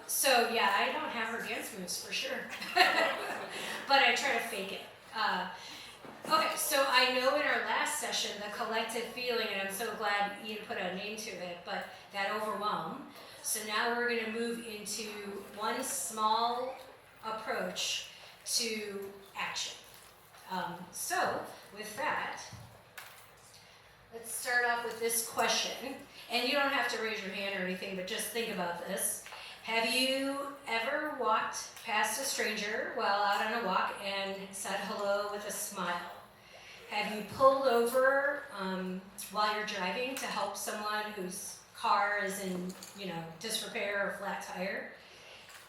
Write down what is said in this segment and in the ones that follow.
So yeah, I don't have her dance moves for sure, but I try to fake it. Okay, so I know in our last session, the collective feeling, and I'm so glad Ian put a name to it, but that overwhelm. So now we're going to move into one small approach to action. So with that, let's start off with this question. And you don't have to raise your hand or anything, but just think about this. Have you ever walked past a stranger while out on a walk and said hello with a smile? Have you pulled over while you're driving to help someone whose car is in, disrepair or flat tire?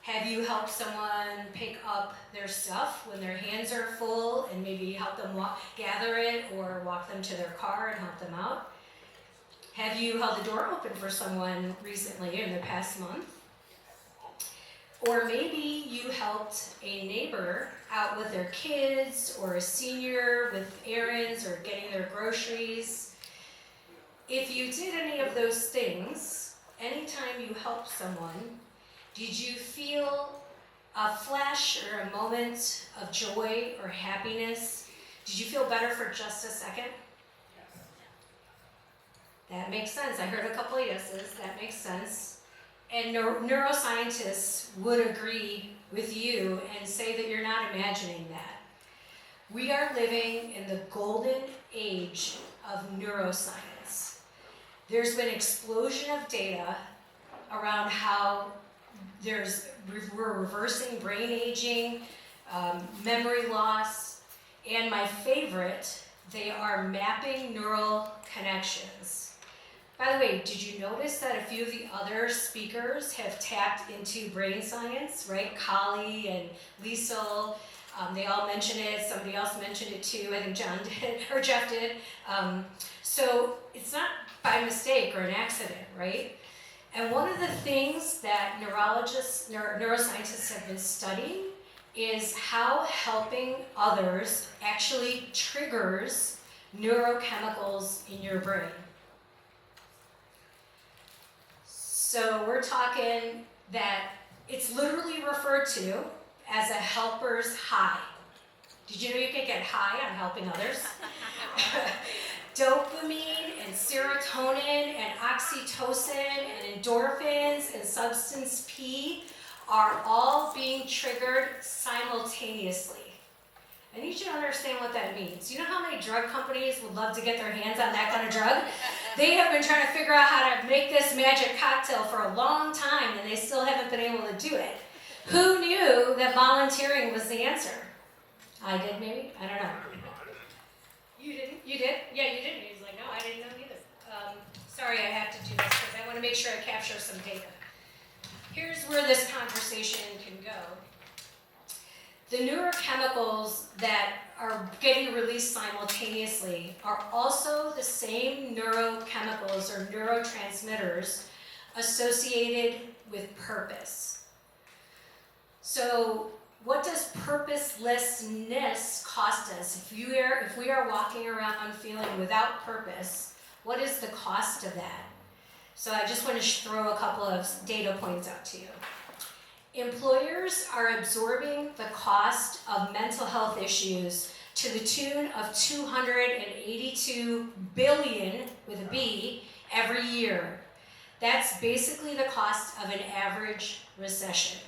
Have you helped someone pick up their stuff when their hands are full and maybe help them gather it or walk them to their car and help them out? Have you held the door open for someone recently in the past month? Or maybe you helped a neighbor out with their kids or a senior with errands or getting their groceries. If you did any of those things, anytime you helped someone, did you feel a flash or a moment of joy or happiness? Did you feel better for just a second? That makes sense. I heard a couple of yeses. That makes sense. And neuroscientists would agree with you and say that you're not imagining that. We are living in the golden age of neuroscience. There's been an explosion of data around how we're reversing brain aging, memory loss, and my favorite, they are mapping neural connections. By the way, did you notice that a few of the other speakers have tapped into brain science, right? Kali and Liesel, they all mentioned it. Somebody else mentioned it too. I think John did, or Jeff did. So it's not by mistake or an accident, right? And one of the things that neuroscientists have been studying is how helping others actually triggers neurochemicals in your brain. So we're talking that it's literally referred to as a helper's high. Did you know you could get high on helping others? Dopamine and serotonin and oxytocin and endorphins and substance P are all being triggered simultaneously. I need you to understand what that means. You know how many drug companies would love to get their hands on that kind of drug? They have been trying to figure out how to make this magic cocktail for a long time, and they still haven't been able to do it. Who knew that volunteering was the answer? I did, maybe? I don't know. You didn't? You did? Yeah, you didn't. He was like, no, I didn't know either. Sorry, I have to do this because I want to make sure I capture some data. Here's where this conversation can go. The neurochemicals that are getting released simultaneously are also the same neurochemicals or neurotransmitters associated with purpose. So what does purposelessness cost us? If we are walking around feeling without purpose, what is the cost of that? So I just want to throw a couple of data points out to you. Employers are absorbing the cost of mental health issues to the tune of $282 billion, with a B, every year. That's basically the cost of an average recession.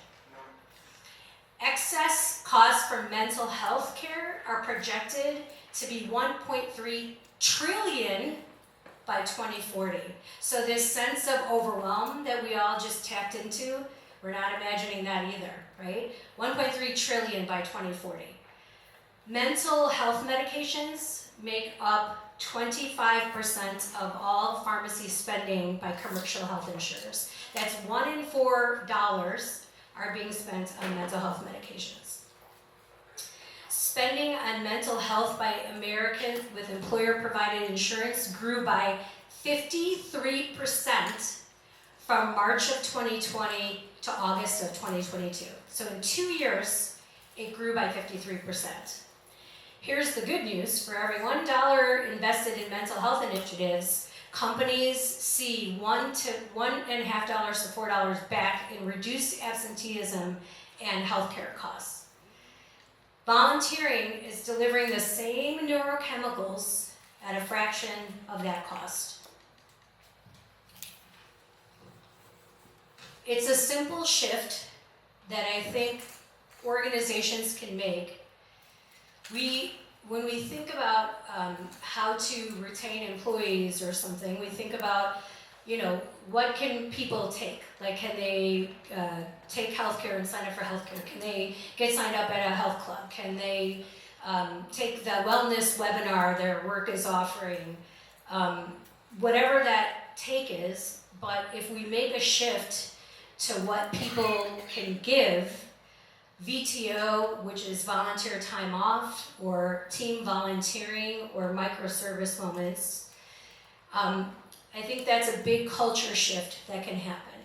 Excess costs for mental health care are projected to be $1.3 trillion by 2040. So this sense of overwhelm that we all just tapped into, we're not imagining that either, right? 1.3 trillion by 2040. Mental health medications make up 25% of all pharmacy spending by commercial health insurers. That's $1 in $4 are being spent on mental health medications. Spending on mental health by Americans with employer-provided insurance grew by 53% from March of 2020 to August of 2022. So in 2 years, it grew by 53%. Here's the good news. For every $1 invested in mental health initiatives, companies see $1.50 to $4 back in reduced absenteeism and healthcare costs. Volunteering is delivering the same neurochemicals at a fraction of that cost. It's a simple shift that I think organizations can make. When we think about how to retain employees or something, we think about, what can people take? Like, can they take healthcare and sign up for healthcare? Can they get signed up at a health club? Can they take the wellness webinar their work is offering? Whatever that take is, but if we make a shift to what people can give, VTO, which is volunteer time off, or team volunteering, or microservice moments, I think that's a big culture shift that can happen.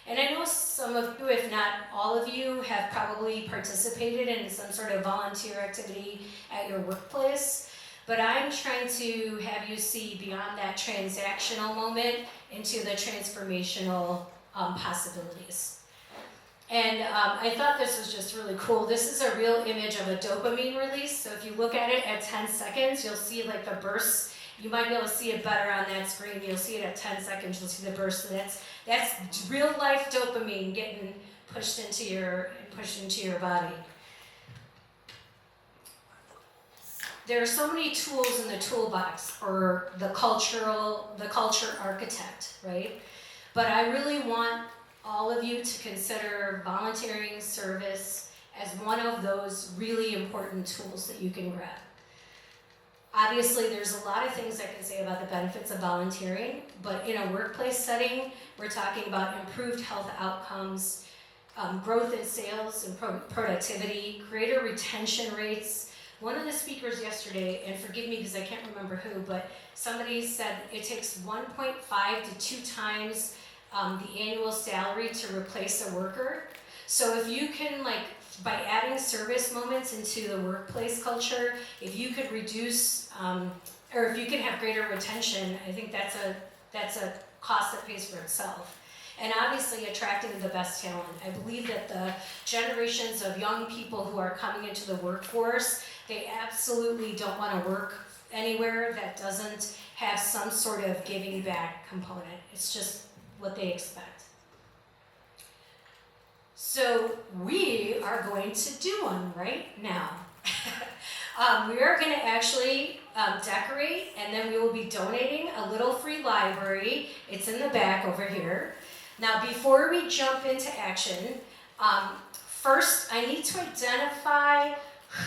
And I know some of you, if not all of you, have probably participated in some sort of volunteer activity at your workplace, but I'm trying to have you see beyond that transactional moment into the transformational possibilities. And I thought this was just really cool. This is a real image of a dopamine release. So if you look at it at 10 seconds, you'll see like the bursts. You might be able to see it better on that screen. You'll see it at 10 seconds. You'll see the burst. So that's real life dopamine getting pushed into your body. There are so many tools in the toolbox for the culture architect, right? But I really want all of you to consider volunteering service as one of those really important tools that you can grab. Obviously, there's a lot of things I can say about the benefits of volunteering, but in a workplace setting, we're talking about improved health outcomes, growth in sales and productivity, greater retention rates. One of the speakers yesterday, and forgive me because I can't remember who, but somebody said it takes 1.5 to 2 times the annual salary to replace a worker. So if you can, by adding service moments into the workplace culture, if you could reduce, or if you can have greater retention, I think that's a cost that pays for itself. And obviously attracting the best talent. I believe that the generations of young people who are coming into the workforce, they absolutely don't want to work anywhere that doesn't have some sort of giving back component. It's just what they expect. So we are going to do one right now. We are going to actually decorate, and then we will be donating a little free library. It's in the back over here. Now, before we jump into action, first I need to identify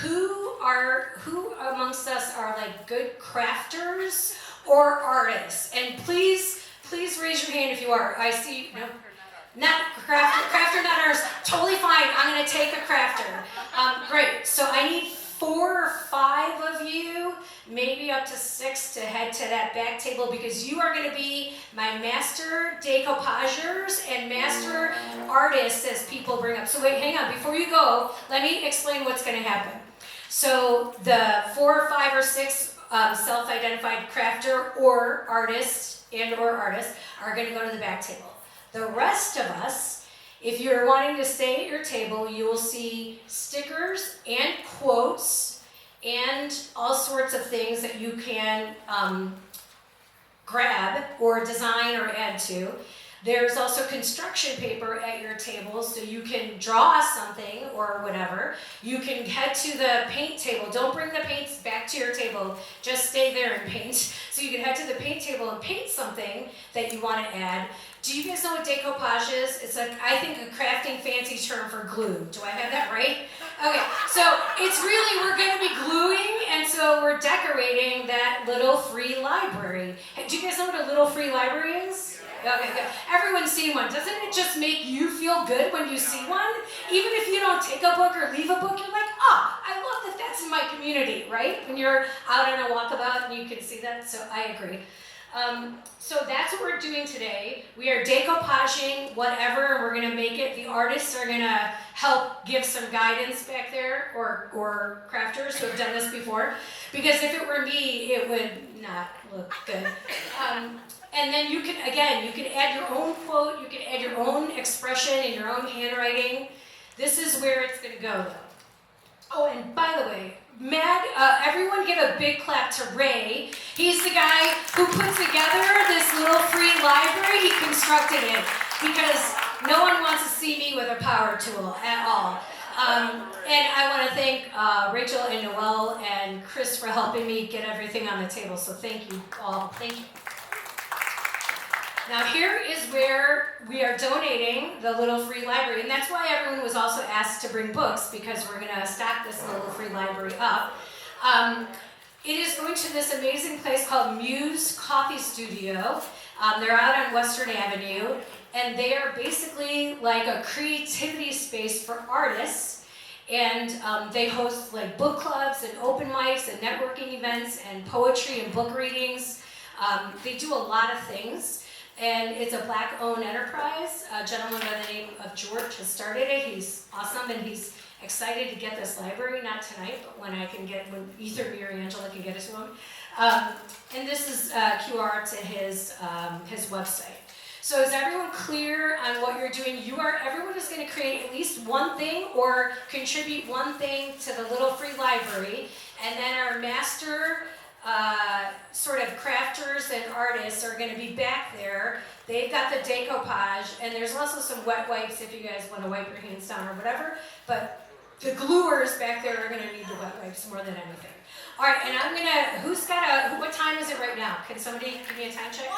who amongst us are good crafters or artists. And please raise your hand if you are. I see, no, not crafter, not artist. Totally fine. I'm going to take a crafter. Great. So I need 4 or 5 of you, maybe up to 6, to head to that back table because you are going to be my master decoupagers and master artists as people bring up. So wait, hang on. Before you go, let me explain what's going to happen. So the 4 or 5 or 6 self-identified crafter or artists are going to go to the back table. The rest of us, if you're wanting to stay at your table, you will see stickers and quotes and all sorts of things that you can grab or design or add to. There's also construction paper at your table, so you can draw something or whatever. You can head to the paint table. Don't bring the paints back to your table. Just stay there and paint. So you can head to the paint table and paint something that you want to add. Do you guys know what decoupage is? It's I think a crafting fancy term for glue. Do I have that right? Okay, so it's really, we're going to be gluing, and so we're decorating that little free library. Hey, do you guys know what a little free library is? Okay, good. Everyone's seen one. Doesn't it just make you feel good when you see one? Even if you don't take a book or leave a book, you're like, I love that that's in my community, right? When you're out on a walkabout and you can see that, so I agree. So that's what we're doing today. We are decoupaging whatever, and we're going to make it. The artists are going to help give some guidance back there, or crafters who have done this before. Because if it were me, it would not look good. And then you can add your own quote, you can add your own expression in your own handwriting. This is where it's going to go, though. Oh, and by the way, everyone give a big clap to Ray. He's the guy who put together this little free library. He constructed it because no one wants to see me with a power tool at all. And I want to thank Rachel and Noelle and Chris for helping me get everything on the table. So thank you all. Thank you. Now here is where we are donating the little free library, and that's why everyone was also asked to bring books, because we're going to stack this little free library up. It is going to this amazing place called Muse Coffee Studio. They're out on Western Avenue, and they are basically like a creativity space for artists, and they host like book clubs and open mics and networking events and poetry and book readings. They do a lot of things. And it's a Black-owned enterprise. A gentleman by the name of George has started it. He's awesome, and he's excited to get this library, not tonight, but when either me or Angela can get it to him. And this is QR to his website. So is everyone clear on what you're doing? Everyone is going to create at least one thing or contribute one thing to the little free library, and then our master sort of crafters and artists are going to be back there. They've got the decoupage, and there's also some wet wipes if you guys want to wipe your hands down or whatever, but the gluers back there are going to need the wet wipes more than anything. All right, and I'm going to, what time is it right now? Can somebody give me a time check?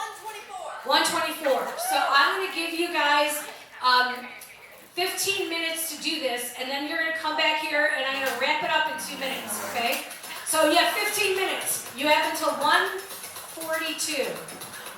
1:24. So I'm going to give you guys 15 minutes to do this, and then you're going to come back here, and I'm going to wrap it up in 2 minutes, okay? So you have 15 minutes. You have until 1:42.